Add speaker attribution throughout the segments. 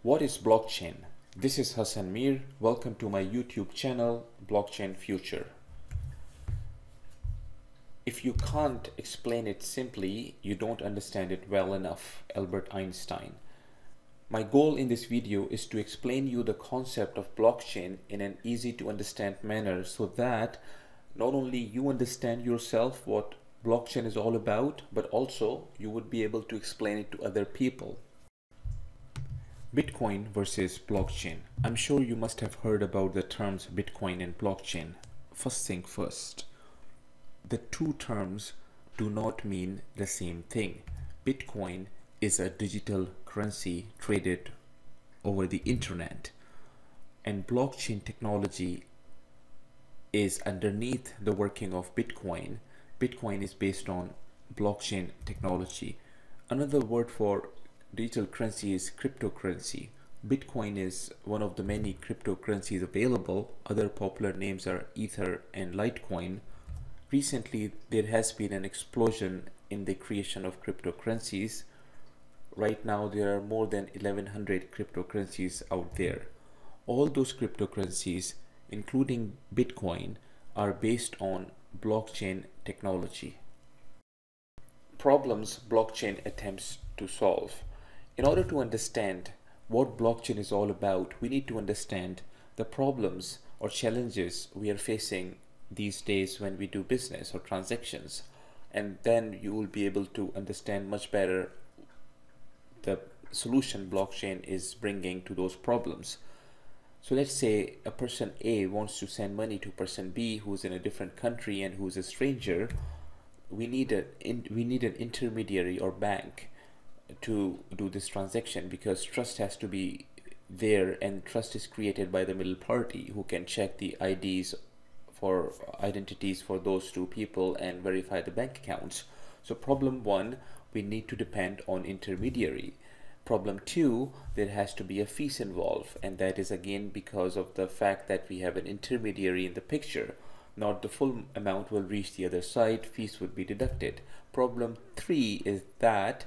Speaker 1: What is blockchain? This is Hasan Mir. Welcome to my YouTube channel, Blockchain Future. If you can't explain it simply, you don't understand it well enough. Albert Einstein. My goal in this video is to explain you the concept of blockchain in an easy to understand manner so that not only you understand yourself what blockchain is all about, but also you would be able to explain it to other people. Bitcoin versus blockchain. I'm sure you must have heard about the terms Bitcoin and blockchain. First thing first, the two terms do not mean the same thing. Bitcoin is a digital currency traded over the internet, and blockchain technology is underneath the working of Bitcoin. Bitcoin is based on blockchain technology. Another word for digital currency is cryptocurrency. Bitcoin is one of the many cryptocurrencies available. Other popular names are Ether and Litecoin. Recently, there has been an explosion in the creation of cryptocurrencies. Right now, there are more than 1100 cryptocurrencies out there. All those cryptocurrencies, including Bitcoin, are based on blockchain technology. Problems blockchain attempts to solve. In order to understand what blockchain is all about, we need to understand the problems or challenges we are facing these days when we do business or transactions, and then you will be able to understand much better the solution blockchain is bringing to those problems. So let's say a person A wants to send money to person B who's in a different country and who's a stranger. We need an intermediary or bank to do this transaction, because trust has to be there, and trust is created by the middle party who can check the identities for those two people and verify the bank accounts. So problem one, we need to depend on intermediary. Problem two, there has to be a fees involved, and that is again because of the fact that we have an intermediary in the picture. Not the full amount will reach the other side, fees would be deducted. Problem three is that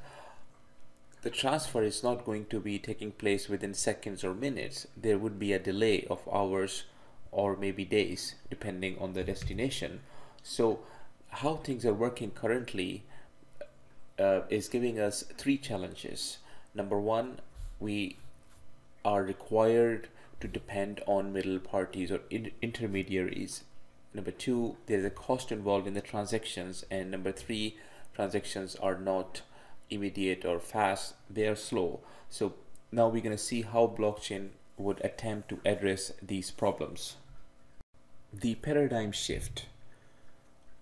Speaker 1: the transfer is not going to be taking place within seconds or minutes. There would be a delay of hours or maybe days depending on the destination. So how things are working currently is giving us three challenges. Number one, we are required to depend on middle parties or intermediaries. Number two, there's a cost involved in the transactions. And number three, transactions are not immediate or fast, they are slow. So now we're going to see how blockchain would attempt to address these problems. The paradigm shift.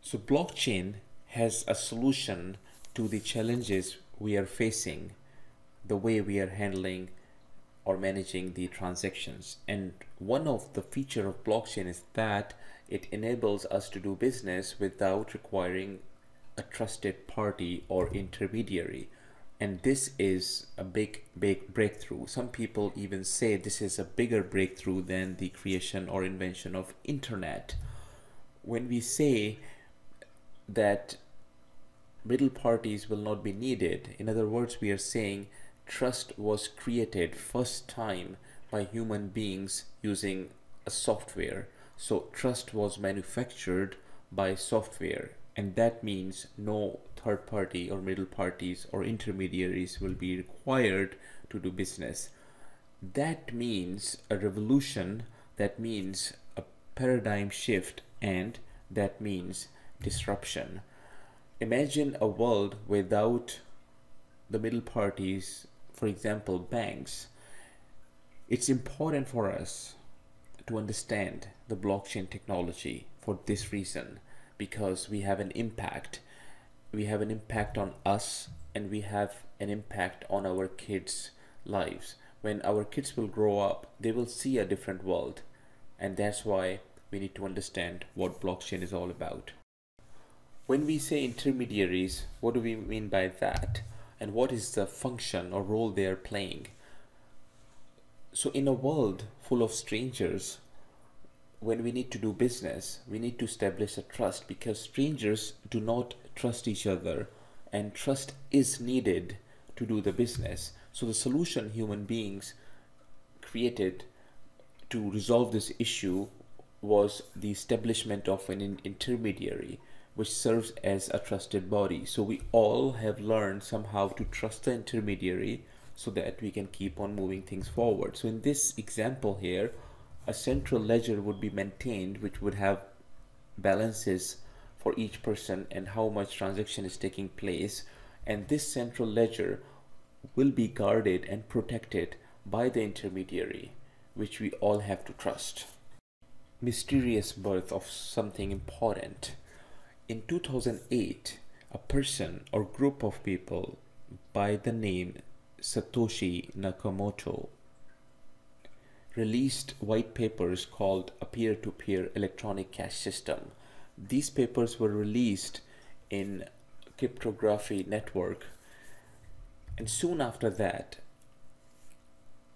Speaker 1: So blockchain has a solution to the challenges we are facing, the way we are handling or managing the transactions. And one of the feature of blockchain is that it enables us to do business without requiring a trusted party or intermediary. And this is a big breakthrough. Some people even say this is a bigger breakthrough than the creation or invention of internet. When we say that middle parties will not be needed, in other words, we are saying trust was created first time by human beings using a software. So trust was manufactured by software, and that means no third party or middle parties or intermediaries will be required to do business. That means a revolution, that means a paradigm shift, and that means disruption. Imagine a world without the middle parties, for example, banks. It's important for us to understand the blockchain technology for this reason, because we have an impact. We have an impact on us, and we have an impact on our kids' lives. When our kids will grow up, they will see a different world, and that's why we need to understand what blockchain is all about. When we say intermediaries, what do we mean by that? And what is the function or role they are playing? So in a world full of strangers, when we need to do business, we need to establish a trust, because strangers do not trust each other, and trust is needed to do the business. So the solution human beings created to resolve this issue was the establishment of an intermediary which serves as a trusted body. So we all have learned somehow to trust the intermediary so that we can keep on moving things forward. So in this example here, a central ledger would be maintained which would have balances for each person and how much transaction is taking place, and this central ledger will be guarded and protected by the intermediary, which we all have to trust. Mysterious birth of something important. In 2008, a person or group of people by the name Satoshi Nakamoto released white papers called a peer-to-peer electronic cash system. These papers were released in cryptography network, and soon after that,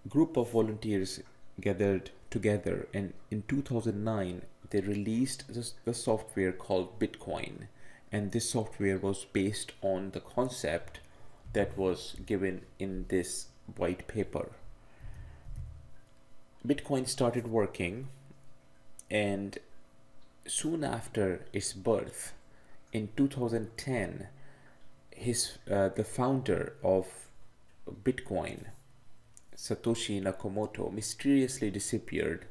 Speaker 1: group of volunteers gathered together, and in 2009 they released the software called Bitcoin, and this software was based on the concept that was given in this white paper. Bitcoin started working, and soon after its birth in 2010, the founder of Bitcoin, Satoshi Nakamoto, mysteriously disappeared,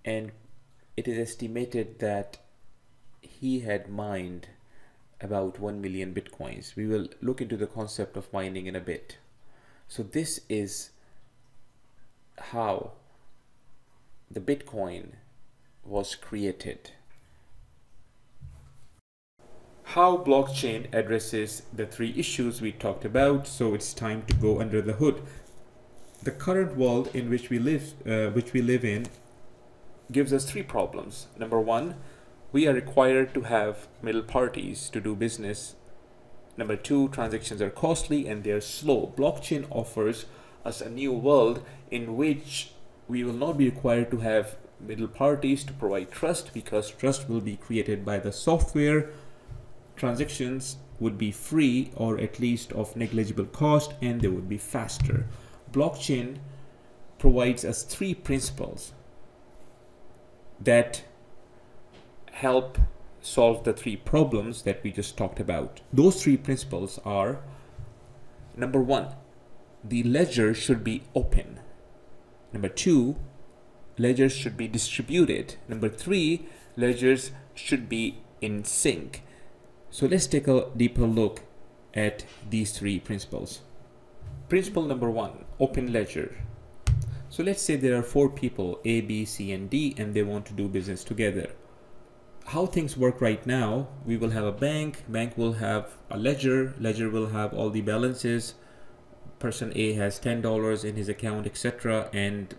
Speaker 1: and it is estimated that he had mined about 1 million bitcoins. We will look into the concept of mining in a bit. So this is how the Bitcoin was created. How blockchain addresses the three issues we talked about. So it's time to go under the hood. The current world in which we live in gives us three problems. Number one, we are required to have middle parties to do business. Number two, transactions are costly and they are slow. Blockchain offers us a new world in which we will not be required to have middle parties to provide trust, because trust will be created by the software. Transactions would be free, or at least of negligible cost, and they would be faster. Blockchain provides us three principles that help solve the three problems that we just talked about. Those three principles are: number one, the ledger should be open. Number two, ledgers should be distributed. Number three, ledgers should be in sync. So let's take a deeper look at these three principles. Principle number one, open ledger. So let's say there are four people, A, B, C, and D, and they want to do business together. How things work right now, we will have a bank will have a ledger will have all the balances. Person A has $10 in his account, etc. And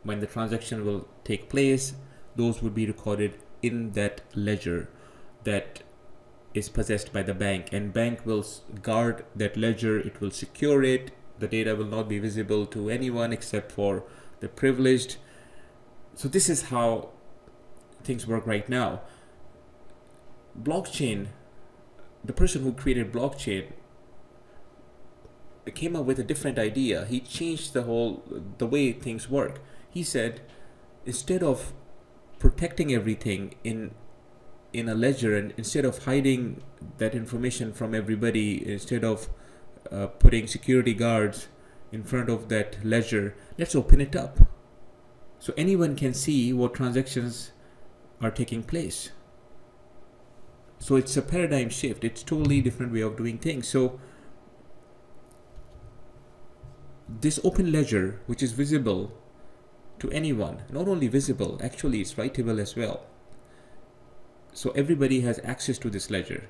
Speaker 1: when the transaction will take place, those would be recorded in that ledger that is possessed by the bank, and bank will guard that ledger. It will secure it. The data will not be visible to anyone except for the privileged. So this is how things work right now. Blockchain, the person who created blockchain came up with a different idea. He changed the way things work. He said, instead of protecting everything in a ledger, and instead of hiding that information from everybody, instead of putting security guards in front of that ledger, let's open it up so anyone can see what transactions are taking place. So it's a paradigm shift. It's totally different way of doing things. So this open ledger, which is visible to anyone, not only visible, actually it's writable as well. So everybody has access to this ledger,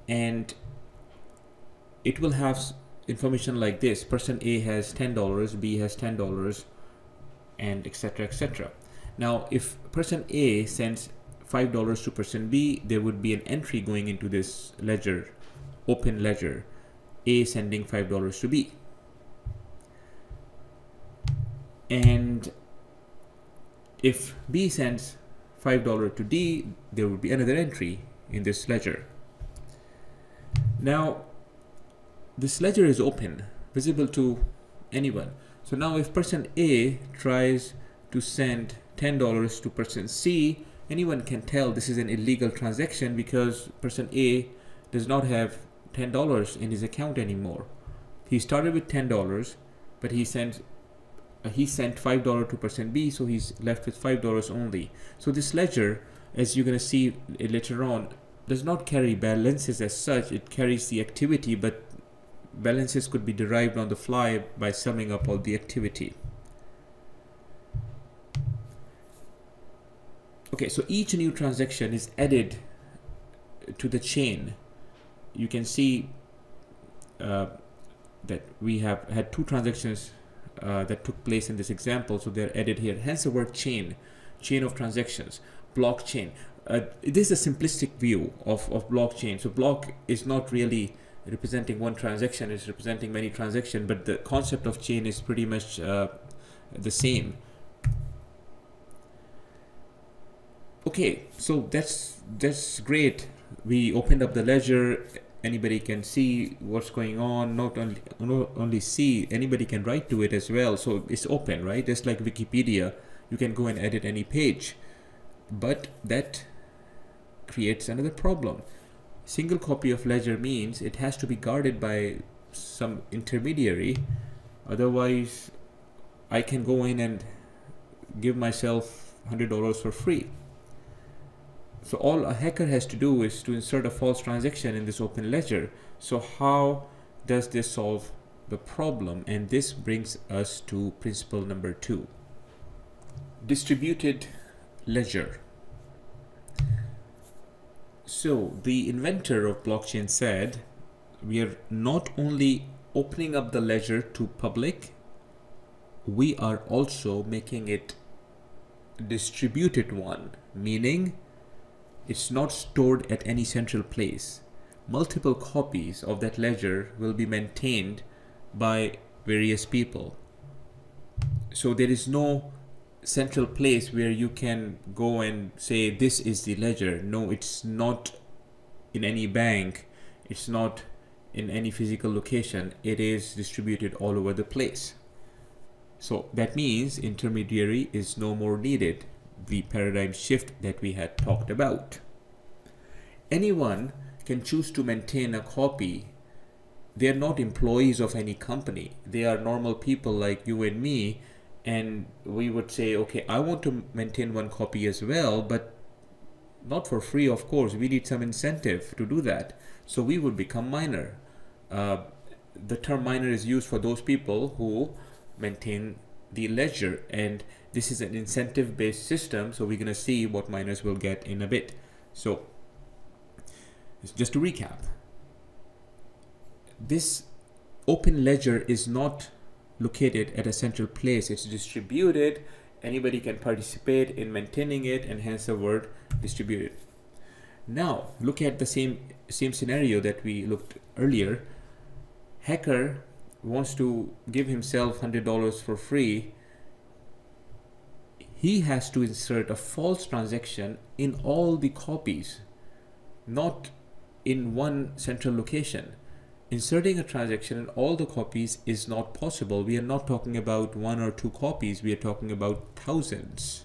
Speaker 1: and it will have information like this: person A has $10, B has $10, and etc, etc. Now if person A sends $5 to person B, there would be an entry going into this ledger, open ledger, A sending $5 to B. And if B sends $5 to D, there would be another entry in this ledger. Now this ledger is open, visible to anyone, So now if person A tries to send $10 to person C, anyone can tell this is an illegal transaction because person A does not have $10 in his account anymore. He started with $10, but he sent $5 to person B, so he's left with $5 only. So this ledger, as you're going to see later on, does not carry balances as such. It carries the activity, but balances could be derived on the fly by summing up all the activity. Okay, so each new transaction is added to the chain. You can see that we have had two transactions that took place in this example, so they're added here. Hence the word chain of transactions, blockchain. This is a simplistic view of blockchain. So block is not really representing one transaction, it's representing many transactions, but the concept of chain is pretty much the same. Okay, so that's great. We opened up the ledger. Anybody can see what's going on. Not only see, anybody can write to it as well. So it's open, right? Just like Wikipedia, you can go and edit any page. But that creates another problem. Single copy of ledger means it has to be guarded by some intermediary. Otherwise, I can go in and give myself $100 for free. So all a hacker has to do is to insert a false transaction in this open ledger. So how does this solve the problem? And this brings us to principle number 2. Distributed ledger. So the inventor of blockchain said, we are not only opening up the ledger to public, we are also making it distributed one, meaning it's not stored at any central place. Multiple copies of that ledger will be maintained by various people. So there is no central place where you can go and say this is the ledger. No, it's not in any bank. It's not in any physical location. It is distributed all over the place. So that means intermediary is no more needed. The paradigm shift that we had talked about. Anyone can choose to maintain a copy. They are not employees of any company. They are normal people like you and me, and we would say, okay, I want to maintain one copy as well, but not for free, of course. We need some incentive to do that. So we would become miner. The term miner is used for those people who maintain the ledger, and this is an incentive based system, so we're going to see what miners will get in a bit. So just to recap, this open ledger is not located at a central place. It's distributed. Anybody can participate in maintaining it, and hence the word distributed. Now look at the same scenario that we looked earlier. Hacker wants to give himself $100 for free. He has to insert a false transaction in all the copies, not in one central location. Inserting a transaction in all the copies is not possible. We are not talking about 1 or 2 copies. We are talking about thousands.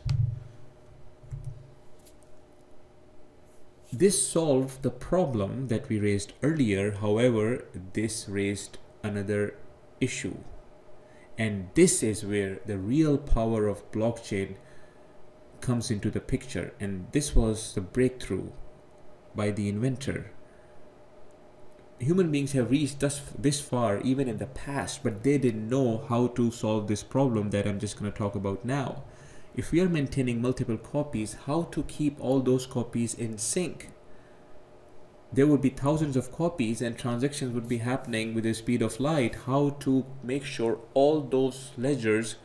Speaker 1: This solved the problem that we raised earlier. However, this raised another issue. And this is where the real power of blockchain comes into the picture. And this was the breakthrough by the inventor. Human beings have reached this far even in the past, but they didn't know how to solve this problem that I'm just going to talk about now. If we are maintaining multiple copies, how to keep all those copies in sync? There would be thousands of copies and transactions would be happening with the speed of light. How to make sure all those ledgers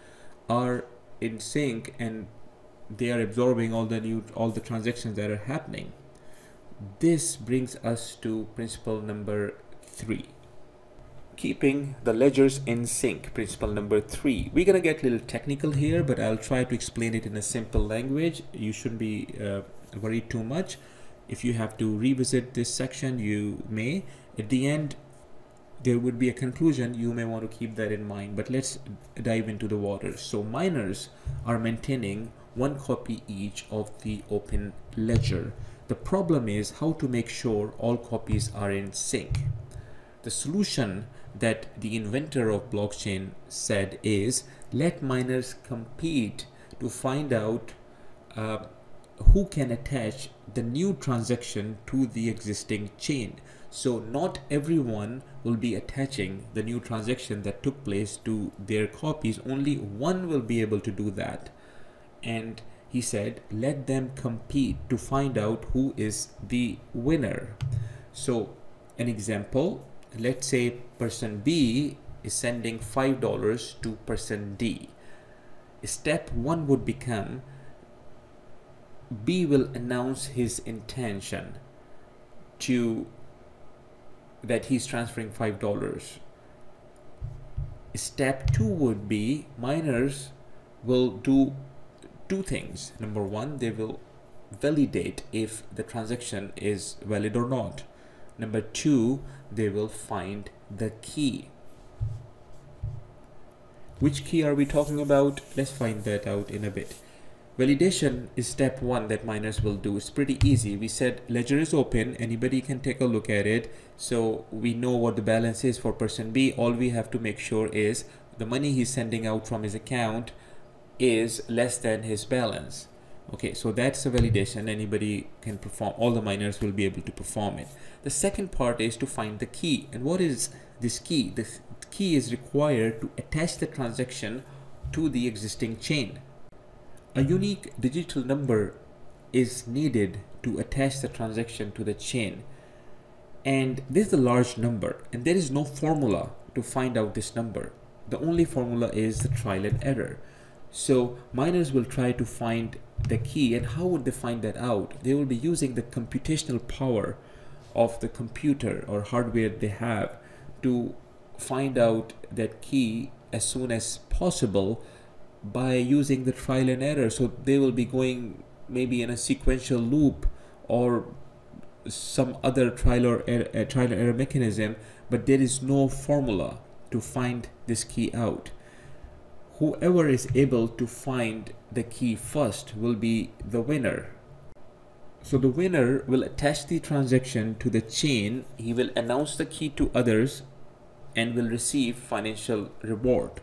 Speaker 1: are in sync and they are absorbing all the transactions that are happening? This brings us to principle number 3. Keeping the ledgers in sync, principle number 3. We're gonna get a little technical here, but I'll try to explain it in a simple language. You shouldn't be worried too much. If you have to revisit this section, you may. At the end, there would be a conclusion. You may want to keep that in mind, but let's dive into the waters. So miners are maintaining one copy each of the open ledger. The problem is how to make sure all copies are in sync. The solution that the inventor of blockchain said is, let miners compete to find out who can attach the new transaction to the existing chain. So not everyone will be attaching the new transaction that took place to their copies. Only one will be able to do that. And he said, let them compete to find out who is the winner. So an example, let's say person B is sending $5 to person D. Step 1 would become, B will announce his intention to that he's transferring $5. Step 2 would be, miners will do two things. Number 1, they will validate if the transaction is valid or not. Number 2, they will find the key. Which key are we talking about? Let's find that out in a bit. Validation is step 1 that miners will do. It's pretty easy. We said ledger is open, anybody can take a look at it, so we know what the balance is for person B. All we have to make sure is the money he's sending out from his account is less than his balance. Okay, so that's a validation. Anybody can perform, all the miners will be able to perform it. The second part is to find the key. And what is this key? This key is required to attach the transaction to the existing chain. A unique digital number is needed to attach the transaction to the chain. And this is a large number, and there is no formula to find out this number. The only formula is the trial and error. So miners will try to find the key, and how would they find that out? They will be using the computational power of the computer or hardware they have to find out that key as soon as possible by using the trial and error. So they will be going maybe in a sequential loop or some other trial and error mechanism, but there is no formula to find this key out. Whoever is able to find the key first will be the winner. So the winner will attach the transaction to the chain. He will announce the key to others and will receive financial reward.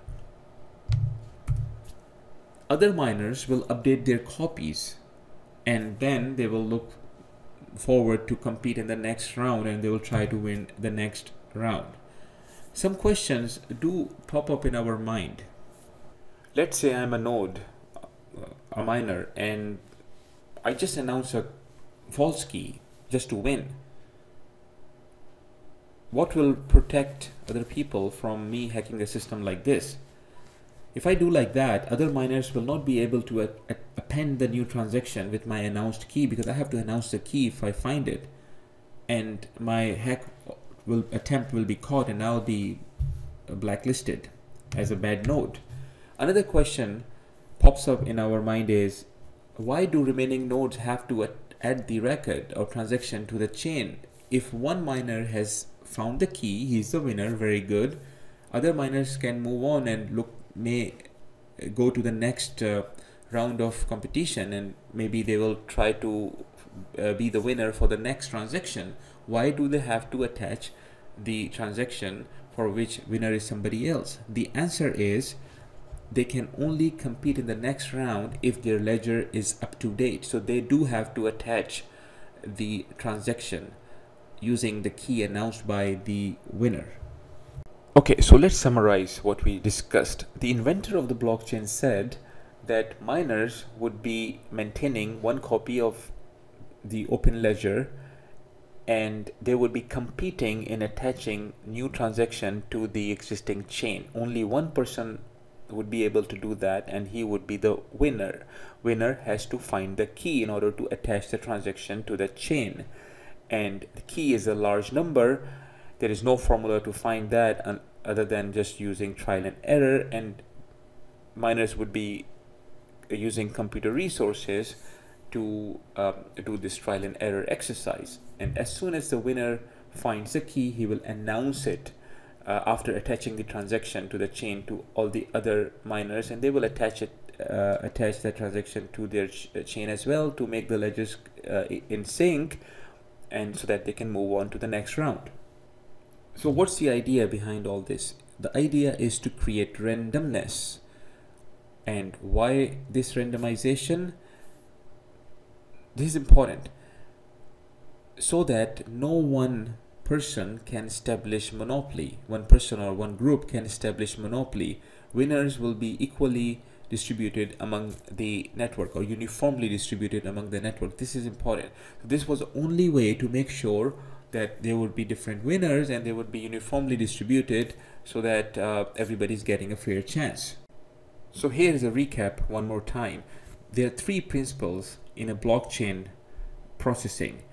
Speaker 1: Other miners will update their copies, and then they will look forward to compete in the next round, and they will try to win the next round. Some questions do pop up in our mind. Let's say I'm a node, a miner, and I just announce a false key just to win. What will protect other people from me hacking the system like this? If I do like that, other miners will not be able to append the new transaction with my announced key, because I have to announce the key if I find it, and my hack attempt will be caught, and I'll be blacklisted as a bad node. Another question pops up in our mind is, why do remaining nodes have to add the record or transaction to the chain? If one miner has found the key, he's the winner, very good. Other miners can move on and may go to the next round of competition, and maybe they will try to be the winner for the next transaction. Why do they have to attach the transaction for which winner is somebody else? The answer is, they can only compete in the next round if their ledger is up to date. So they do have to attach the transaction using the key announced by the winner. Okay, so let's summarize what we discussed. The inventor of the blockchain said that miners would be maintaining one copy of the open ledger, and they would be competing in attaching new transaction to the existing chain. Only one person would be able to do that, and he would be the winner. Winner has to find the key in order to attach the transaction to the chain, and the key is a large number. There is no formula to find that other than just using trial and error, and miners would be using computer resources to do this trial and error exercise. And as soon as the winner finds the key, he will announce it after attaching the transaction to the chain to all the other miners, and they will attach that transaction to their chain as well to make the ledgers in sync, and so that they can move on to the next round. So what's the idea behind all this? The idea is to create randomness. And why this randomization? This is important so that no one person can establish monopoly. One person or one group can establish monopoly. Winners will be equally distributed among the network, or uniformly distributed among the network. This is important. This was the only way to make sure that there would be different winners and they would be uniformly distributed, so that everybody's getting a fair chance. So here is a recap one more time. There are 3 principles in a blockchain processing.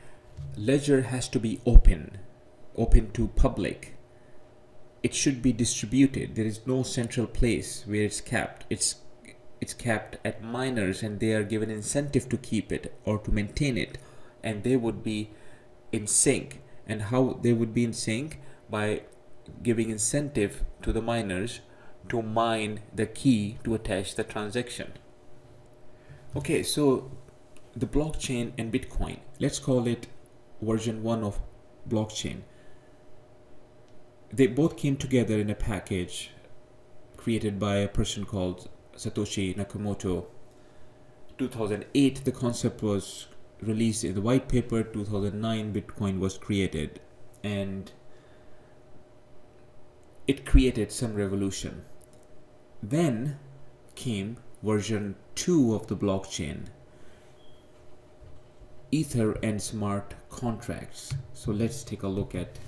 Speaker 1: Ledger has to be open to public. It should be distributed. There is no central place where it's capped. It's capped at miners, and they are given incentive to keep it or to maintain it, and they would be in sync. And how they would be in sync? By giving incentive to the miners to mine the key to attach the transaction. Okay, so the blockchain and Bitcoin, let's call it version 1 of blockchain. They both came together in a package created by a person called Satoshi Nakamoto. 2008 the concept was released in the white paper. 2009 Bitcoin was created, and it created some revolution. Then came version 2 of the blockchain, Ether and smart contracts. So let's take a look at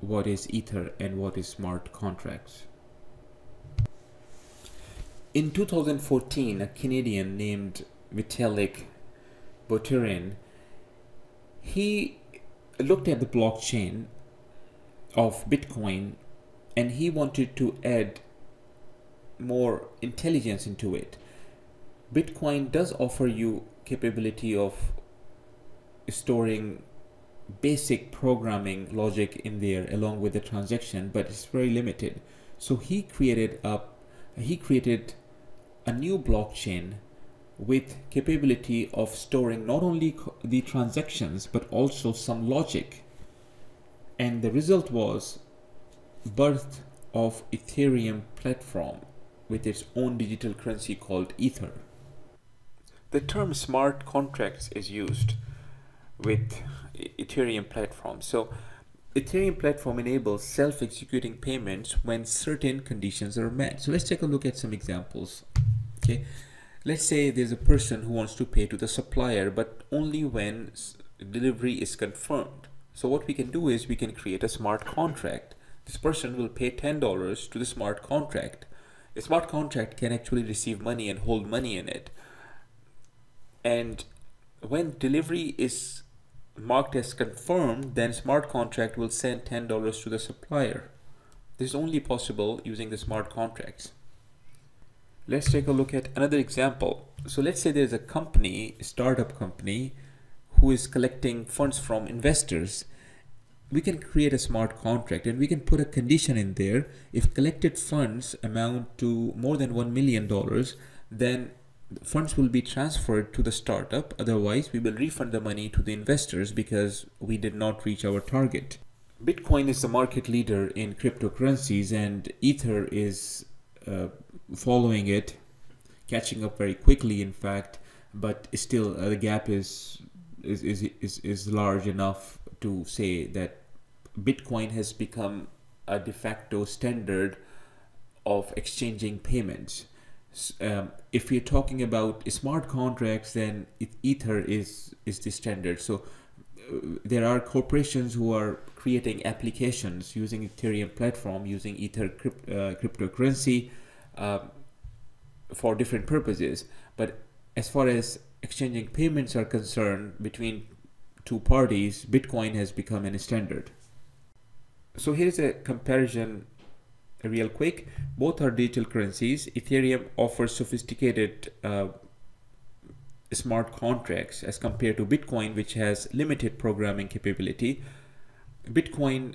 Speaker 1: what is Ether and what is smart contracts. In 2014, a Canadian named Vitalik Buterin, he looked at the blockchain of Bitcoin, and he wanted to add more intelligence into it. Bitcoin does offer you capability of storing basic programming logic in there along with the transaction, but it's very limited. So he created a new blockchain with capability of storing not only the transactions but also some logic, and the result was birth of Ethereum platform with its own digital currency called Ether. The term smart contracts is used with Ethereum platform. So Ethereum platform enables self-executing payments when certain conditions are met. So let's take a look at some examples. Okay, let's say there's a person who wants to pay to the supplier, but only when delivery is confirmed. So what we can do is we can create a smart contract. This person will pay $10 to the smart contract. A smart contract can actually receive money and hold money in it. And when delivery is marked as confirmed, then smart contract will send $10 to the supplier. This is only possible using the smart contracts. Let's take a look at another example. So let's say there's a company, a startup company, who is collecting funds from investors. We can create a smart contract and we can put a condition in there. If collected funds amount to more than $1 million, then funds will be transferred to the startup. Otherwise, we will refund the money to the investors because we did not reach our target. Bitcoin is the market leader in cryptocurrencies, and Ether is following it, catching up very quickly, in fact, but still the gap is large enough to say that Bitcoin has become a de facto standard of exchanging payments. If we're talking about smart contracts, then Ether is the standard. So there are corporations who are creating applications using Ethereum platform, using Ether cryptocurrency for different purposes. But as far as exchanging payments are concerned between two parties, Bitcoin has become a standard. So here's a comparison real quick. Both are digital currencies. Ethereum offers sophisticated smart contracts as compared to Bitcoin, which has limited programming capability. Bitcoin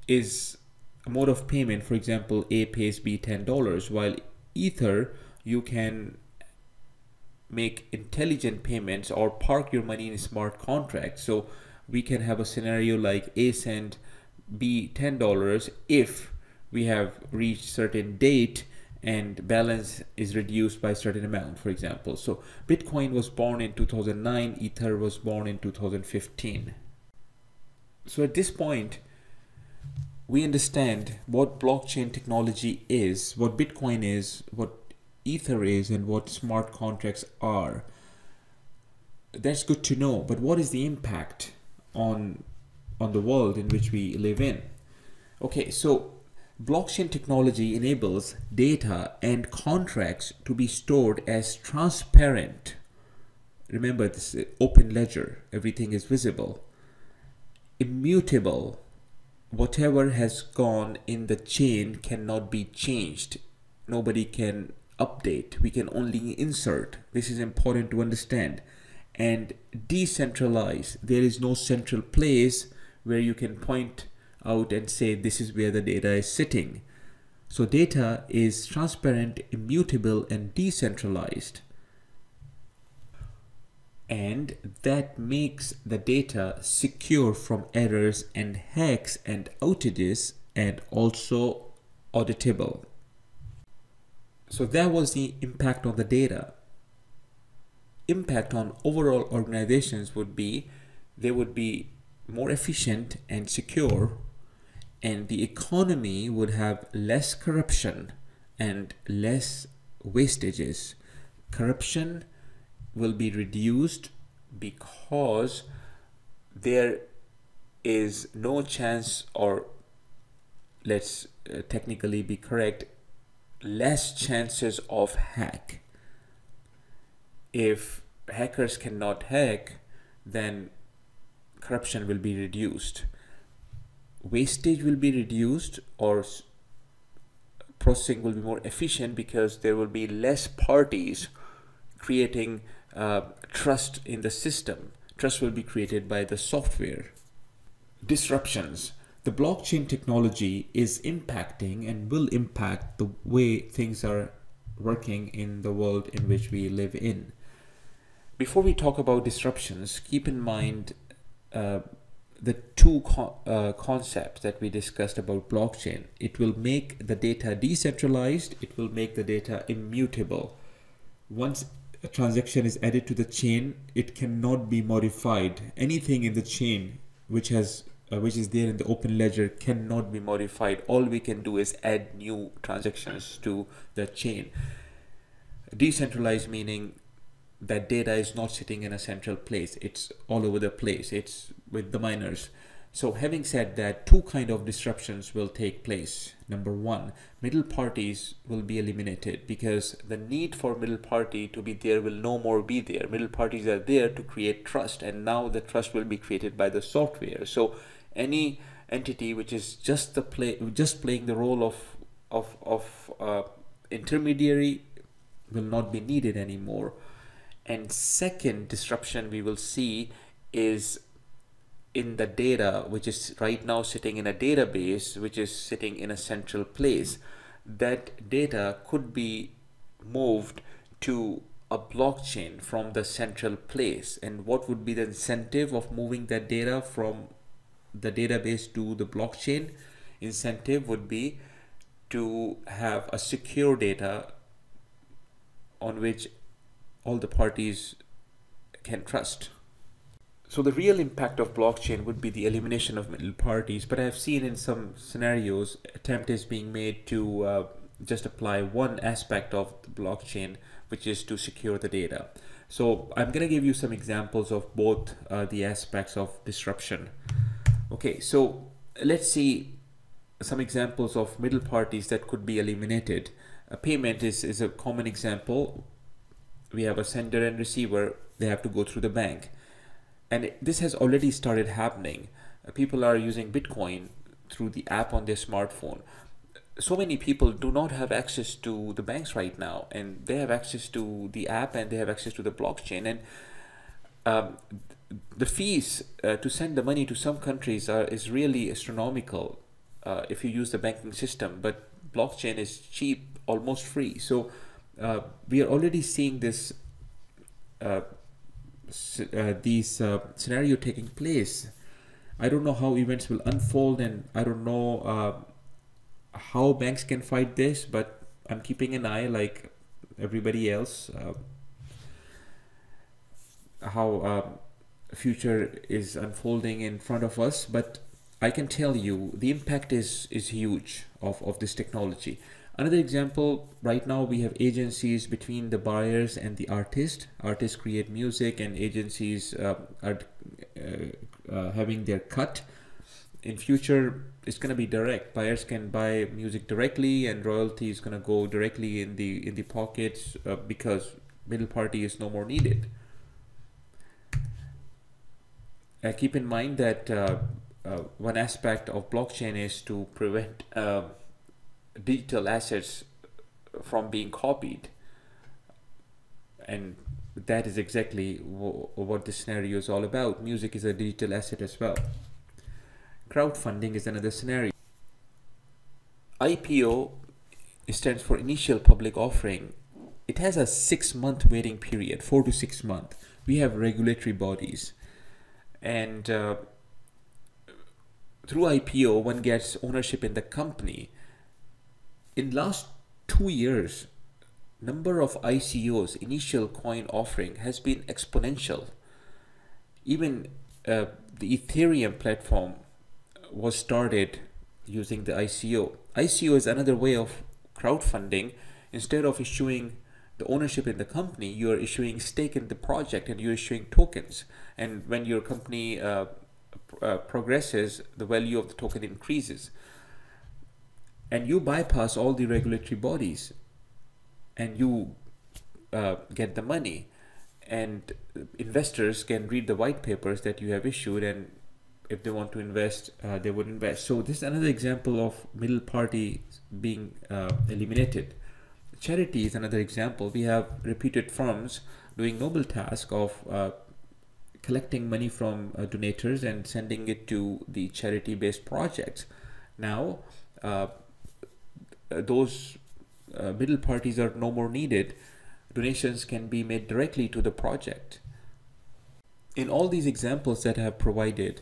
Speaker 1: is a mode of payment. For example, A pays B $10, while Ether, you can make intelligent payments or park your money in smart contracts. So we can have a scenario like A send B $10 if we have reached certain date and balance is reduced by a certain amount, for example. So Bitcoin was born in 2009, Ether was born in 2015. So at this point, we understand what blockchain technology is, what Bitcoin is, what Ether is, and what smart contracts are. That's good to know, but what is the impact on the world in which we live in? Okay, so blockchain technology enables data and contracts to be stored as transparent. Remember, this is open ledger, everything is visible. Immutable, whatever has gone in the chain cannot be changed. Nobody can update, we can only insert. This is important to understand. And decentralized, there is no central place where you can point out and say this is where the data is sitting. So data is transparent, immutable, and decentralized. And that makes the data secure from errors and hacks and outages, and also auditable. So that was the impact on the data. Impact on overall organizations would be they would be more efficient and secure, and the economy would have less corruption and less wastages. Corruption will be reduced because there is no chance, or let's technically be correct, less chances of hack. If hackers cannot hack, then corruption will be reduced. Wastage will be reduced, or processing will be more efficient because there will be less parties creating trust in the system. Trust will be created by the software. Disruptions. The blockchain technology is impacting and will impact the way things are working in the world in which we live in. Before we talk about disruptions, keep in mind the two concepts that we discussed about blockchain. It will make the data decentralized, it will make the data immutable. Once a transaction is added to the chain, it cannot be modified. Anything in the chain which is there in the open ledger cannot be modified. All we can do is add new transactions to the chain. Decentralized meaning that data is not sitting in a central place. It's all over the place. It's with the miners. So having said that, two kind of disruptions will take place. Number one, middle parties will be eliminated because the need for middle party to be there will no more be there. Middle parties are there to create trust, and now the trust will be created by the software. So any entity which is just playing the role of intermediary will not be needed anymore. And second disruption we will see is in the data, which is right now sitting in a database, which is sitting in a central place. That data could be moved to a blockchain from the central place. And what would be the incentive of moving that data from the database to the blockchain? Incentive would be to have a secure data on which all the parties can trust. So the real impact of blockchain would be the elimination of middle parties, but I've seen in some scenarios attempt is being made to just apply one aspect of the blockchain, which is to secure the data. So I'm going to give you some examples of both the aspects of disruption. Okay, so let's see some examples of middle parties that could be eliminated. A payment is a common example. We have a sender and receiver, they have to go through the bank. And this has already started happening. People are using Bitcoin through the app on their smartphone. So many people do not have access to the banks right now, and they have access to the app and they have access to the blockchain. And the fees to send the money to some countries is really astronomical. if you use the banking system, but blockchain is cheap, almost free. So we are already seeing this scenario taking place. I don't know how events will unfold, and I don't know how banks can fight this, but I'm keeping an eye like everybody else, how future is unfolding in front of us. But I can tell you the impact is huge of this technology. Another example, right now we have agencies between the buyers and the artist. Artists create music and agencies are having their cut. In future, it's going to be direct. Buyers can buy music directly, and royalty is going to go directly in the pockets because middle party is no more needed. Keep in mind that one aspect of blockchain is to prevent digital assets from being copied, and that is exactly what this scenario is all about. Music is a digital asset as well. Crowdfunding is another scenario. IPO stands for initial public offering. It has a 6-month waiting period, 4 to 6 months. We have regulatory bodies, and through IPO one gets ownership in the company. In last 2 years, number of ICOs, initial coin offering, has been exponential. Even the Ethereum platform was started using the ICO. ICO is another way of crowdfunding. Instead of issuing the ownership in the company, you are issuing stake in the project and you're issuing tokens. And when your company progresses, the value of the token increases. And you bypass all the regulatory bodies and you get the money, and investors can read the white papers that you have issued, and if they want to invest, they would invest. So this is another example of middle party being eliminated. Charity is another example. We have reputed firms doing noble task of collecting money from donators and sending it to the charity-based projects. Now those middle parties are no more needed. Donations can be made directly to the project. In all these examples that I have provided,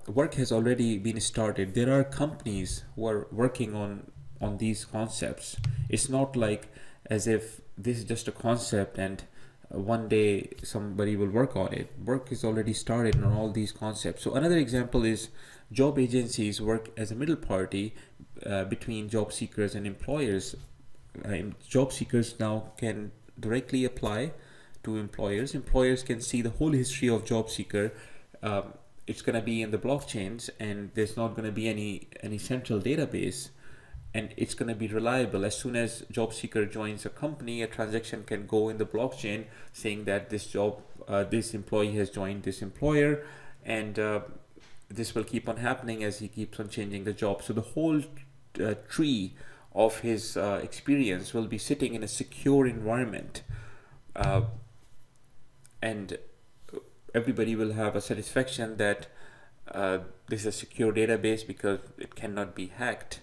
Speaker 1: work has already been started. There are companies who are working on these concepts. It's not like as if this is just a concept and one day somebody will work on it. Work is already started on all these concepts. So another example is job agencies work as a middle party between job seekers and employers. Job seekers now can directly apply to employers. Employers can see the whole history of job seeker. It's going to be in the blockchains, and there's not going to be any central database, and it's going to be reliable. As soon as job seeker joins a company, a transaction can go in the blockchain saying that this employee has joined this employer, and this will keep on happening as he keeps on changing the job. So the whole tree of his experience will be sitting in a secure environment, and everybody will have a satisfaction that this is a secure database because it cannot be hacked.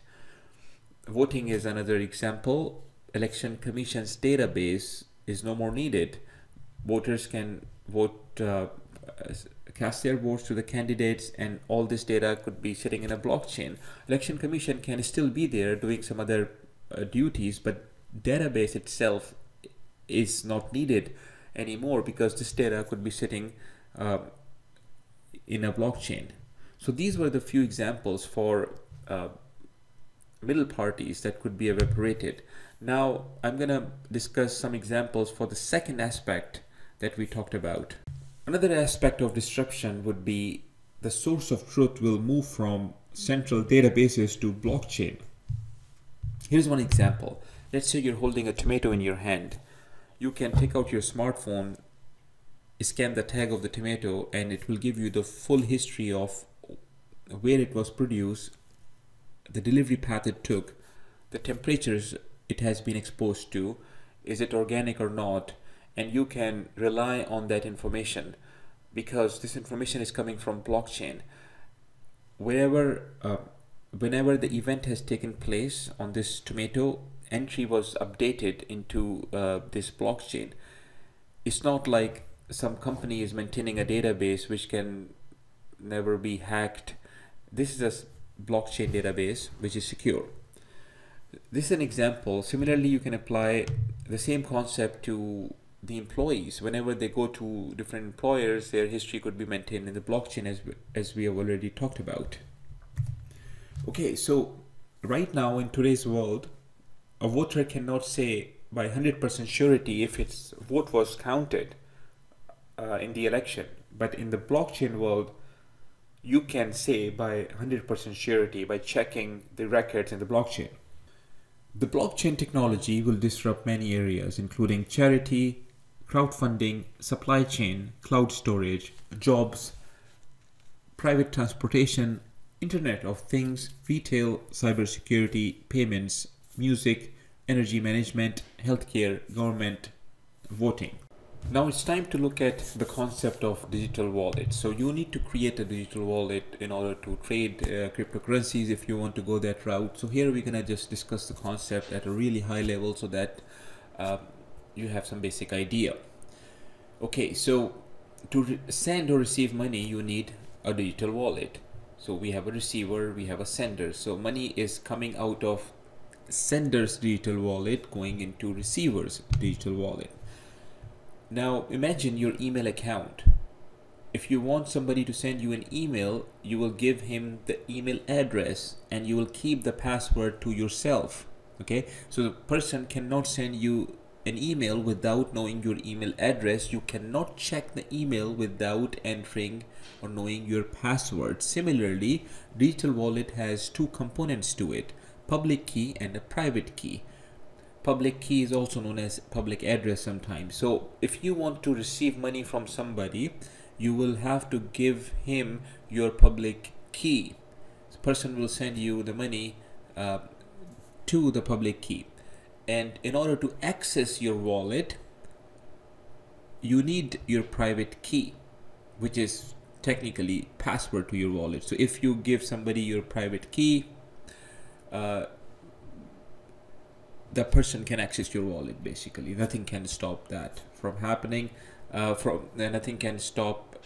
Speaker 1: Voting is another example. Election Commission's database is no more needed. Voters can vote, cast their votes to the candidates, and all this data could be sitting in a blockchain. Election Commission can still be there doing some other duties, but database itself is not needed anymore because this data could be sitting in a blockchain. So these were the few examples for middle parties that could be evaporated. Now I'm gonna discuss some examples for the second aspect that we talked about. Another aspect of disruption would be the source of truth will move from central databases to blockchain. Here's one example. Let's say you're holding a tomato in your hand. You can take out your smartphone, scan the tag of the tomato, and it will give you the full history of where it was produced, the delivery path it took, the temperatures it has been exposed to, is it organic or not, and you can rely on that information because this information is coming from blockchain. Wherever whenever the event has taken place on this tomato, entry was updated into this blockchain. It's not like some company is maintaining a database which can never be hacked. This is a blockchain database which is secure. This is an example. Similarly, you can apply the same concept to the employees. Whenever they go to different employers, their history could be maintained in the blockchain, as we have already talked about. Okay, so right now in today's world, a voter cannot say by 100% surety if its vote was counted in the election. But in the blockchain world, you can say by 100% surety by checking the records in the blockchain. The blockchain technology will disrupt many areas, including charity, crowdfunding, supply chain, cloud storage, jobs, private transportation, Internet of Things, retail, cybersecurity, payments, music, energy management, healthcare, government, voting. Now it's time to look at the concept of digital wallet. So you need to create a digital wallet in order to trade cryptocurrencies if you want to go that route. So here we're gonna just discuss the concept at a really high level so that you have some basic idea. Okay, so to send or receive money, you need a digital wallet. So we have a receiver, we have a sender. So money is coming out of sender's digital wallet going into receiver's digital wallet. Now imagine your email account. If you want somebody to send you an email, you will give him the email address and you will keep the password to yourself. Okay, so the person cannot send you an email without knowing your email address. You cannot check the email without entering or knowing your password. Similarly, digital wallet has two components to it: public key and a private key. Public key is also known as public address sometimes. So if you want to receive money from somebody, you will have to give him your public key. The person will send you the money to the public key. And in order to access your wallet, you need your private key, which is technically password to your wallet. So if you give somebody your private key, the person can access your wallet. Basically, nothing can stop that from happening. Nothing can stop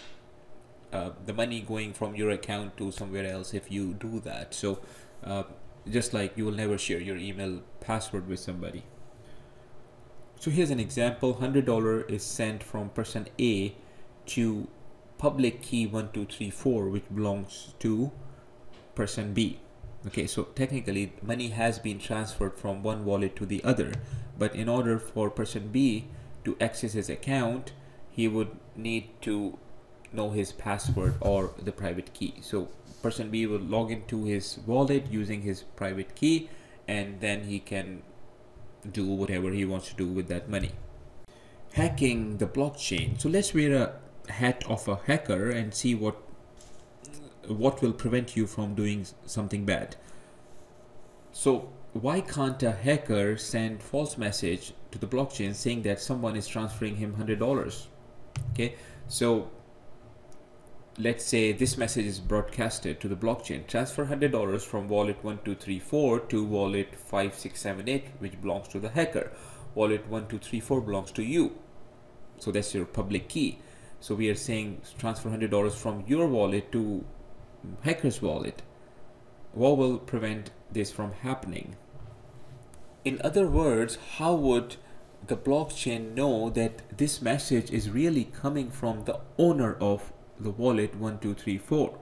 Speaker 1: the money going from your account to somewhere else if you do that. So just like you will never share your email password with somebody. So here's an example. $100 is sent from person A to public key 1234, which belongs to person B. Okay, so technically money has been transferred from one wallet to the other, but in order for person B to access his account, he would need to know his password or the private key. So person B will log into his wallet using his private key, and then he can do whatever he wants to do with that money. Hacking the blockchain. So let's wear a hat of a hacker and see what will prevent you from doing something bad. So why can't a hacker send false message to the blockchain saying that someone is transferring him $100? Okay, so let's say this message is broadcasted to the blockchain: transfer $100 from wallet 1234 to wallet 5678, which belongs to the hacker. Wallet 1234 belongs to you. So that's your public key. So we are saying transfer $100 from your wallet to hacker's wallet. What will prevent this from happening? In other words, how would the blockchain know that this message is really coming from the owner of the wallet 1234?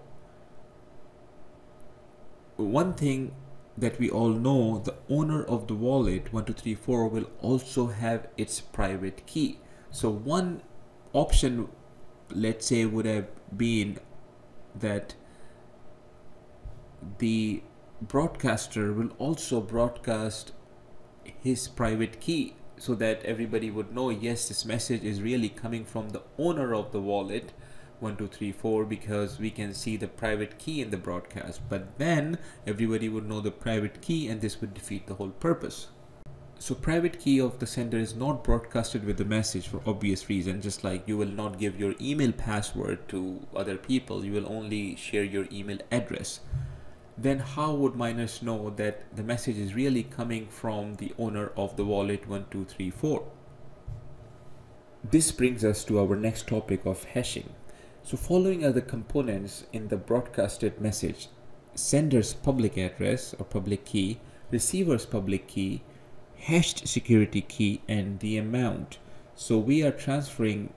Speaker 1: One thing that we all know, the owner of the wallet 1234 will also have its private key. So one option, let's say, would have been that the broadcaster will also broadcast his private key so that everybody would know, yes, this message is really coming from the owner of the wallet 1234, because we can see the private key in the broadcast. But then everybody would know the private key, and this would defeat the whole purpose. So private key of the sender is not broadcasted with the message for obvious reason. Just like you will not give your email password to other people, you will only share your email address. then how would miners know that the message is really coming from the owner of the wallet 1234? This brings us to our next topic of hashing. So following are the components in the broadcasted message: sender's public address or public key, receiver's public key, hashed security key, and the amount. So we are transferring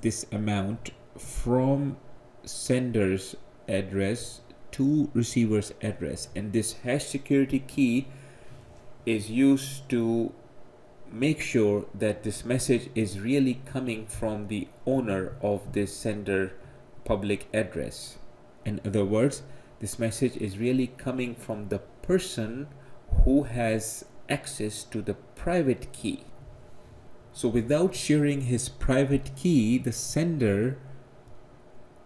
Speaker 1: this amount from sender's address to receiver's address, and this hash security key is used to make sure that this message is really coming from the owner of this sender public address. In other words, this message is really coming from the person who has access to the private key. So without sharing his private key, the sender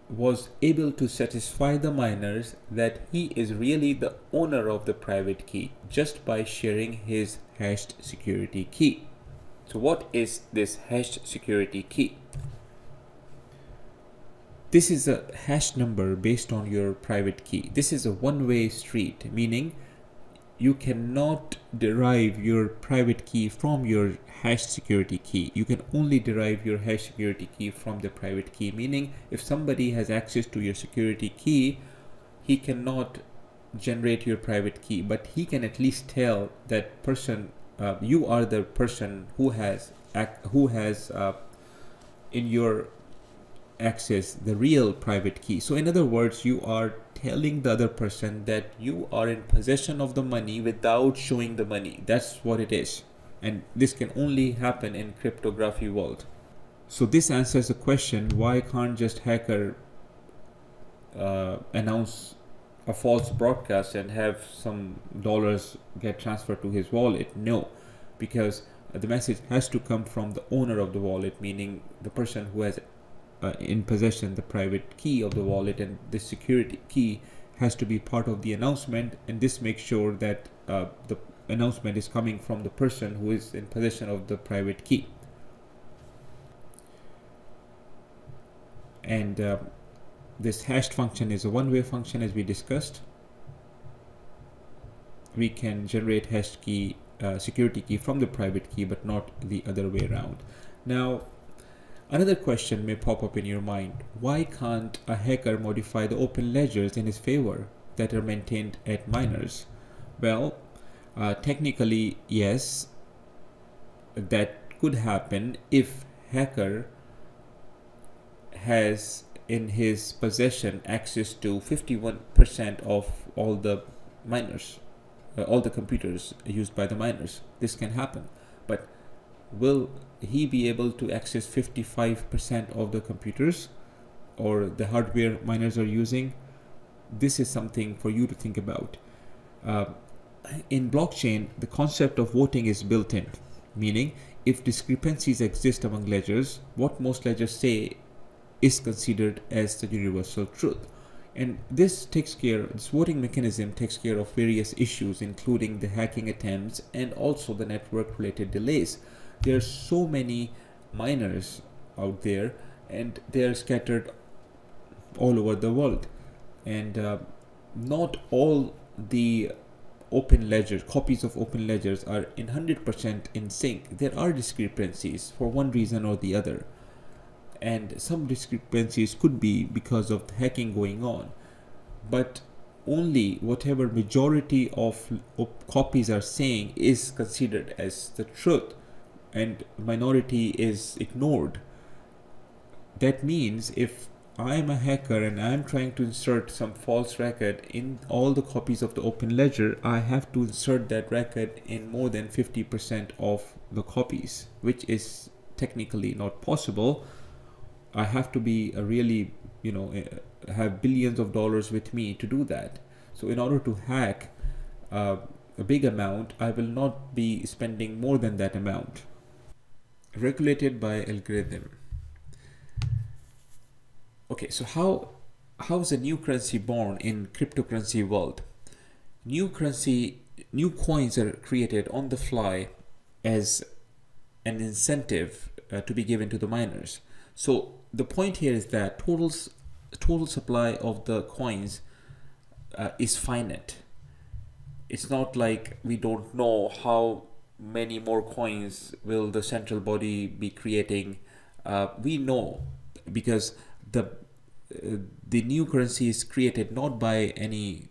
Speaker 1: was able to satisfy the miners that he is really the owner of the private key just by sharing his hashed security key. So what is this hashed security key? This is a hash number based on your private key. This is a one-way street, meaning you cannot derive your private key from your hash security key. You can only derive your hash security key from the private key, meaning if somebody has access to your security key, he cannot generate your private key, but he can at least tell that person you are the person who has in your access the real private key. So in other words, you are telling the other person that you are in possession of the money without showing the money. That's what it is, and this can only happen in cryptography world. So this answers the question, why can't just hacker announce a false broadcast and have some dollars get transferred to his wallet? No, because the message has to come from the owner of the wallet, meaning the person who has in possession the private key of the wallet, and the security key has to be part of the announcement, and this makes sure that the announcement is coming from the person who is in possession of the private key. And this hashed function is a one-way function, as we discussed. We can generate hashed key security key from the private key, but not the other way around. Now another question may pop up in your mind: why can't a hacker modify the open ledgers in his favor that are maintained at miners? Well, technically yes, that could happen if hacker has in his possession access to 51% of all the miners, all the computers used by the miners. This can happen, but will he be able to access 55% of the computers or the hardware miners are using? This is something for you to think about. In blockchain, the concept of voting is built in, meaning if discrepancies exist among ledgers, what most ledgers say is considered as the universal truth. And this voting mechanism takes care of various issues, including the hacking attempts and also the network related delays. There are so many miners out there, and they are scattered all over the world, and not all the open ledgers, copies of open ledgers, are in 100% in sync. There are discrepancies for one reason or the other, and some discrepancies could be because of the hacking going on, but only whatever majority of copies are saying is considered as the truth, and minority is ignored. That means if I am a hacker and I am trying to insert some false record in all the copies of the open ledger, I have to insert that record in more than 50% of the copies, which is technically not possible. I have to be a really, have billions of dollars with me to do that. So in order to hack a big amount, I will not be spending more than that amount. Regulated by algorithm. Okay, so how is a new currency born in cryptocurrency world? New coins are created on the fly as an incentive to be given to the miners. So the point here is that total supply of the coins is finite. It's not like we don't know how many more coins will the central body be creating. We know, because the new currency is created not by any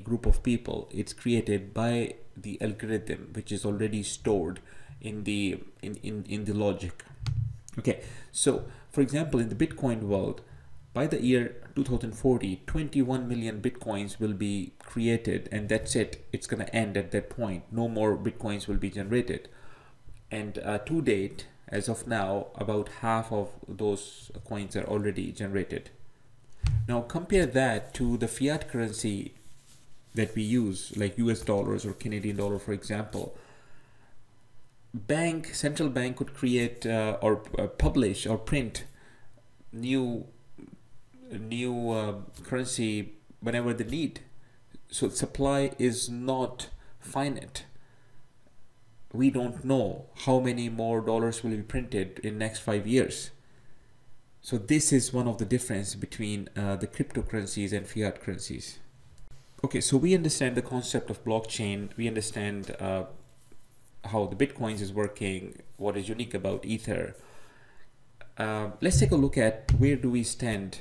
Speaker 1: group of people. It's created by the algorithm, which is already stored in the logic. Okay, so for example, in the Bitcoin world, by the year 2040, 21 million Bitcoins will be created, and that's it. It's going to end at that point. No more Bitcoins will be generated. And to date, as of now, about half of those coins are already generated. Now compare that to the fiat currency that we use, like US dollars or Canadian dollar, for example. Central bank could create or publish or print new currency whenever they need. So supply is not finite. We don't know how many more dollars will be printed in next 5 years. So this is one of the difference between the cryptocurrencies and fiat currencies. Okay, so we understand the concept of blockchain. We understand how the Bitcoins is working, what is unique about Ether. Let's take a look at where do we stand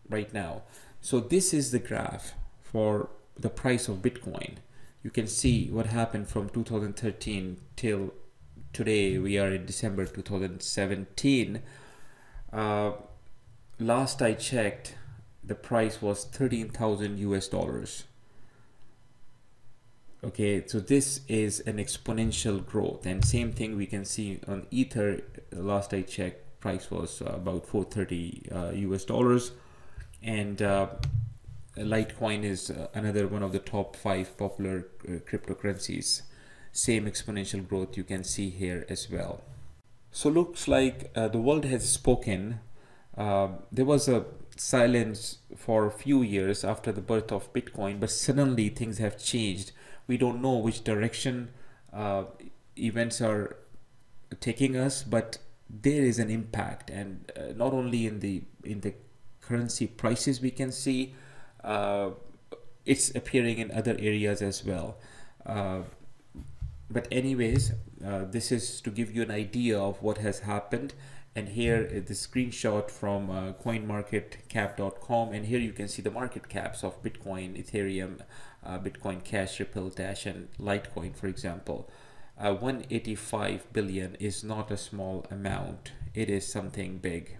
Speaker 1: right now. So this is the graph for the price of Bitcoin. You can see what happened from 2013 till today. We are in December 2017. Last I checked, the price was 13,000 US dollars. Okay, so this is an exponential growth, and same thing we can see on Ether. Last I checked, price was about 430 US dollars, and Litecoin is another one of the top 5 popular cryptocurrencies. Same exponential growth you can see here as well. So looks like the world has spoken. There was a silence for a few years after the birth of Bitcoin, but suddenly things have changed. We don't know which direction events are taking us, but there is an impact, and not only in the currency prices we can see, it's appearing in other areas as well. But anyways, this is to give you an idea of what has happened. And here is the screenshot from coinmarketcap.com, and here you can see the market caps of Bitcoin, Ethereum, Bitcoin Cash, Ripple, Dash, and Litecoin, for example. 185 billion is not a small amount. It is something big.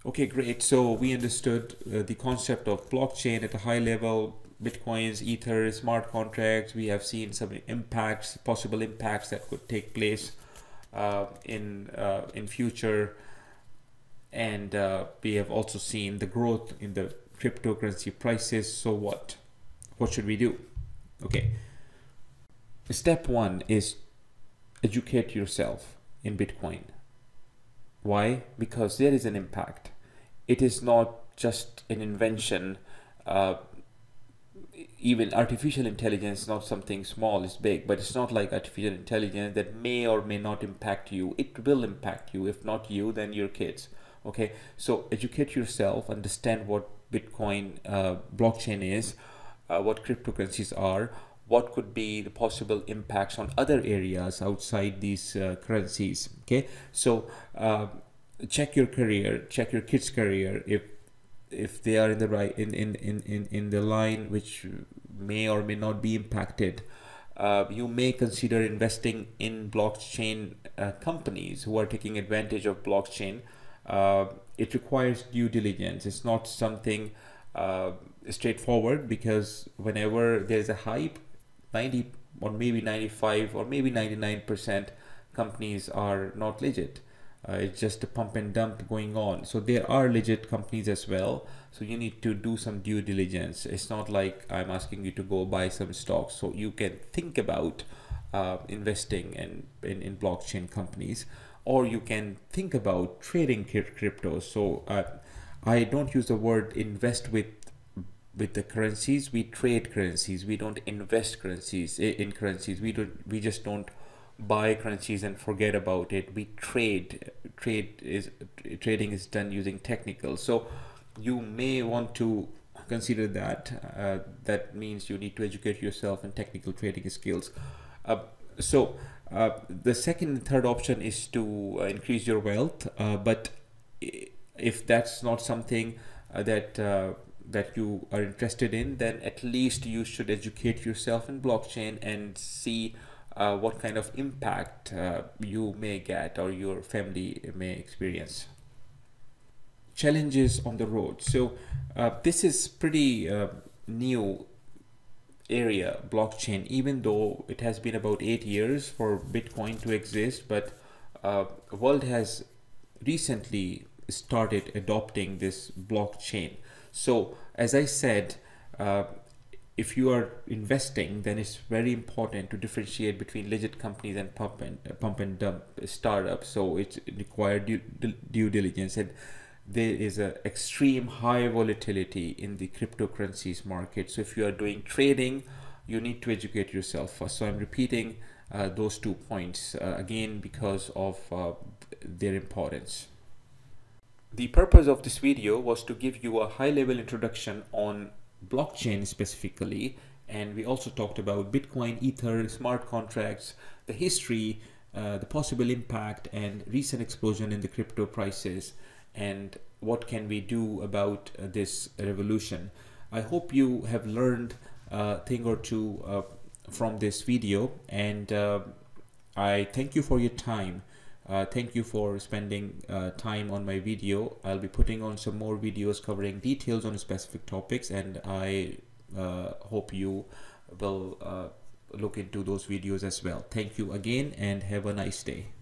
Speaker 1: Okay, great. So we understood the concept of blockchain at a high level. Bitcoins, Ether, smart contracts. We have seen some impacts, possible impacts that could take place in future, and we have also seen the growth in the cryptocurrency prices. So what should we do? Okay, step 1 is educate yourself in Bitcoin. Why? Because there is an impact. It is not just an invention. Even artificial intelligence is not something small, it's big, but it's not like artificial intelligence that may or may not impact you. It will impact you. If not you, then your kids. Okay, so educate yourself, understand what Bitcoin blockchain is, what cryptocurrencies are, what could be the possible impacts on other areas outside these currencies. Okay, so check your career, check your kids' career, if they are in the right in the line which may or may not be impacted. You may consider investing in blockchain companies who are taking advantage of blockchain. It requires due diligence. It's not something straightforward, because whenever there's a hype, 90 or maybe 95 or maybe 99% companies are not legit. It's just a pump and dump going on. So there are legit companies as well. So you need to do some due diligence. It's not like I'm asking you to go buy some stocks. So you can think about investing in blockchain companies, or you can think about trading crypto. So I don't use the word invest with the currencies. We trade currencies. We don't invest currencies in currencies. We just don't buy currencies and forget about it. We trade. Trading is done using technical. So you may want to consider that. That means you need to educate yourself in technical trading skills. The second and third option is to increase your wealth, but if that's not something that you are interested in, then at least you should educate yourself in blockchain and see what kind of impact you may get or your family may experience. Challenges on the road. So this is pretty new area, blockchain, even though it has been about 8 years for Bitcoin to exist, but world has recently started adopting this blockchain. So as I said, if you are investing, then it's very important to differentiate between legit companies and pump and dump startups. So it requires due diligence, and there is a extreme high volatility in the cryptocurrencies market. So if you are doing trading, you need to educate yourself first. So I'm repeating those 2 points again because of their importance. The purpose of this video was to give you a high-level introduction on blockchain specifically, and we also talked about Bitcoin, Ether, smart contracts, the history, the possible impact and recent explosion in the crypto prices, and what can we do about this revolution. I hope you have learned a thing or two from this video, and I thank you for your time. Thank you for spending time on my video. I'll be putting on some more videos covering details on specific topics, and I hope you will look into those videos as well. Thank you again and have a nice day.